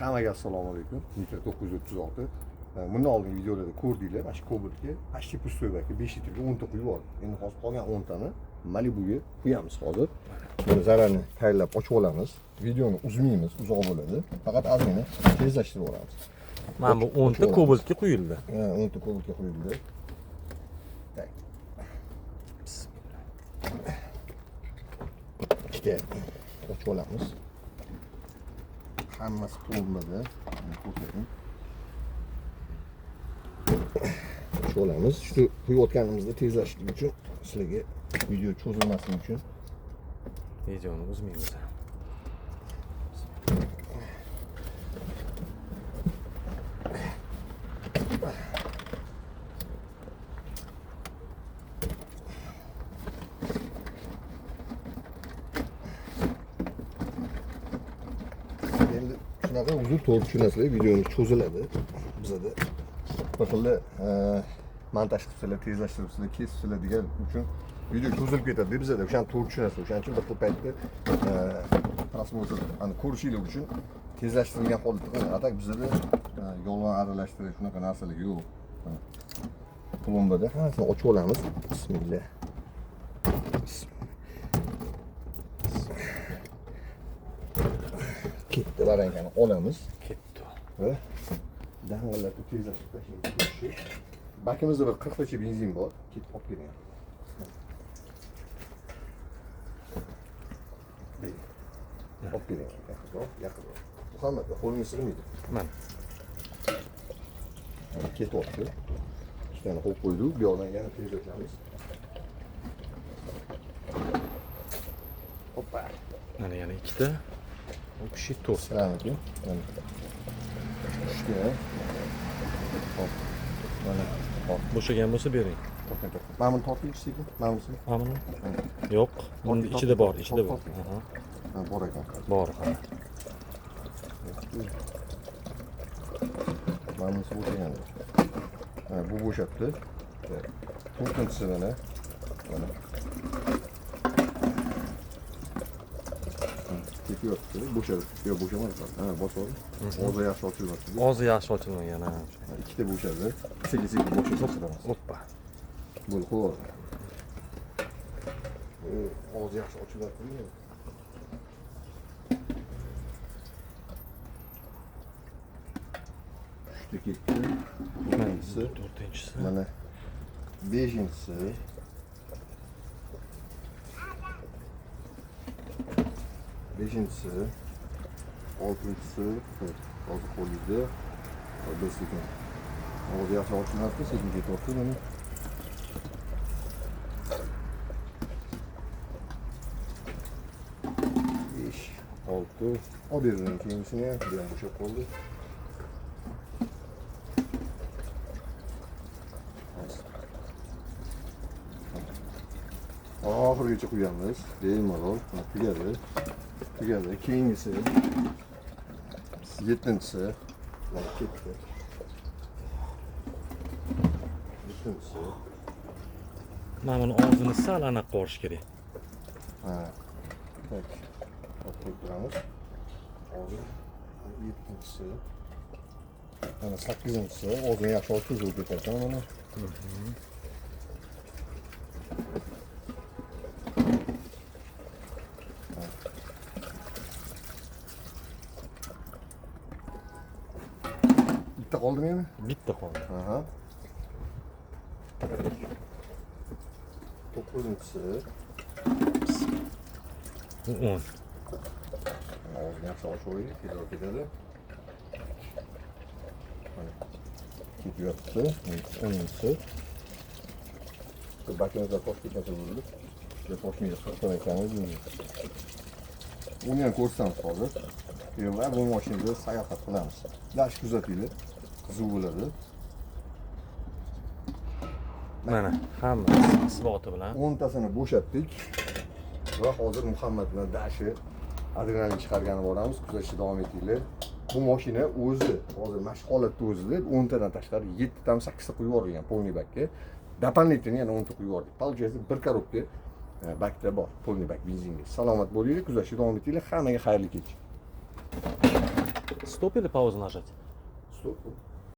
Hammaga assalomu alaykum. Nitro 936. Bundan oldingi videolarda ko'rdinglar, mana shu Cobalt'ga почти пустой bak 5 litrga 10 ta quyib yubordik. Endi hozir qolgan 10 tani Malibuga quyamiz hozir. Buni zararni tayyorlab ochib olamiz. Videoni uzmaymiz, uzoq bo'ladi. Faqat ozgina tezlashtirib yuboramiz. Mana bu 10 ta Cobalt'ga quyildi. Ha, 10 ta Cobalt'ga quyildi. Tak. Ikkita ochib olamiz. Hammasi plombada. Ko'rsating. Shu olamiz. Shu quyayotganimizda tezlashtirish uchun sizlarga video cho'zilmasligi uchun Videoni uzmaymiz. endi shunaqa uzr to'g'ri tushunasizlar, videoni cho'ziladi. Bizada bir xil montaj qilibsizlar, tezlashtiribsizlar, kesibsizlar degan uchun video cho'zilib ketadi. Bizada o'shani to'g'ri tushunasizlar. O'shaning uchun bir xil paytda prosmotr ko'rishinglar uchun tezlashtirilgan holatda qiladi. Atak bizada yolg'on aralashtirish shunaqa narsalar yo'q. Plombada hammasini ochib olamiz. Bismillah. Ketdi barankani olamiz. Ketdi. Va dang'illatib tezlashtirib tashlaymiz. Bakimizda bir 40 tacha benzin bor. Ketib olib keling. Olib keling. Yaqinroq. Muhammad, qo'lingiz sig'maydi. Mana. Ketyapti. Ikkitani qo'yib qo'ydik. Bu yoqdan yana tezlatamiz. Hoppa. Mana yana ikkita. Bu kishi 4. Salamatmi? Mana. Uchta. Hop. Mana. Hop. Bo'shagan bo'lsa bering. To'xtang, to'xtang. Mana buni tortib sekin. Mana bunisi. Mana buni? Yo'q. Buni ichida bor, ichida bor. Aha. Ha, bor ekan. Bor, ha. Mana bunisi bo'shagan. Ha, bu bo'shatdi. To'rtinchisi mana. Mana. Ketyapti. Bo'shadi. Yo'q, bo'shamadi. Ha, bosadi. Og'zi yaxshi ochilyapti. Og'zi yaxshi ochilmagan, ha. Ikkita bo'shadi. Sekin-sekin bo'shatib. Hoppa. Bo'lib qo'yadi. Og'zi yaxshi ochilyapti. Uchta ketdi. Ikkinchisi, To'rtinchisi. mana beshinchisi. Beshinchisi, oltinchisi, hozir qo'lingizda. Bir sekin. Og'zi yaxshi ochilyapti, sekin ketyapti mana. 6 o birinin kendisine bir an çok oldu. Ahırgıcı uyanmış değil mi o? Tügedi. Keyingisi. Yettincisi. Gitti. Yettincisi. Mana buni og'zini sal aniq qorish kerak. Ha. Peki. Qo'yib turamiz. Hozir 7-si. Mana 8-si. O'zini yaxshi ochib ketadi mana. Bitta qoldimi endi? Bitta qoldi. Aha. 9-si. Bu 10. Ağzını yaxshi ochib qo'ydik, ketadi. Mana ketyapti. 10-si. Bakimizda tosh ketmasa bo'ldi. Toshmaydi, qirqdan ekanmiz. Uni ham ko'rsatamiz hozir. Va bu mashinada sayohat qilamiz. Yaxshi kuzatinglar. Qiziq bo'ladi. Mana hammasi isboti bilan 10 tasini bo'shatdik. Va hozir Muhammad bilan dashi adrenalin chiqargani boramiz. Kuzatishda davom etinglar. Bu mashina o'zi hozir mashq holatda o'zida 10 tadan tashqari 7 tam 8 ta quyib yuborgan polniy bakka. Дополнительно yana 10 ta quyib yubordik. Получается bir korobka bakda bor, polniy bak benzinga. Salomat bo'linglar, kuzatishda davom etinglar. Hammaga xayrli kech. Стоп или паузу нажать? Стоп.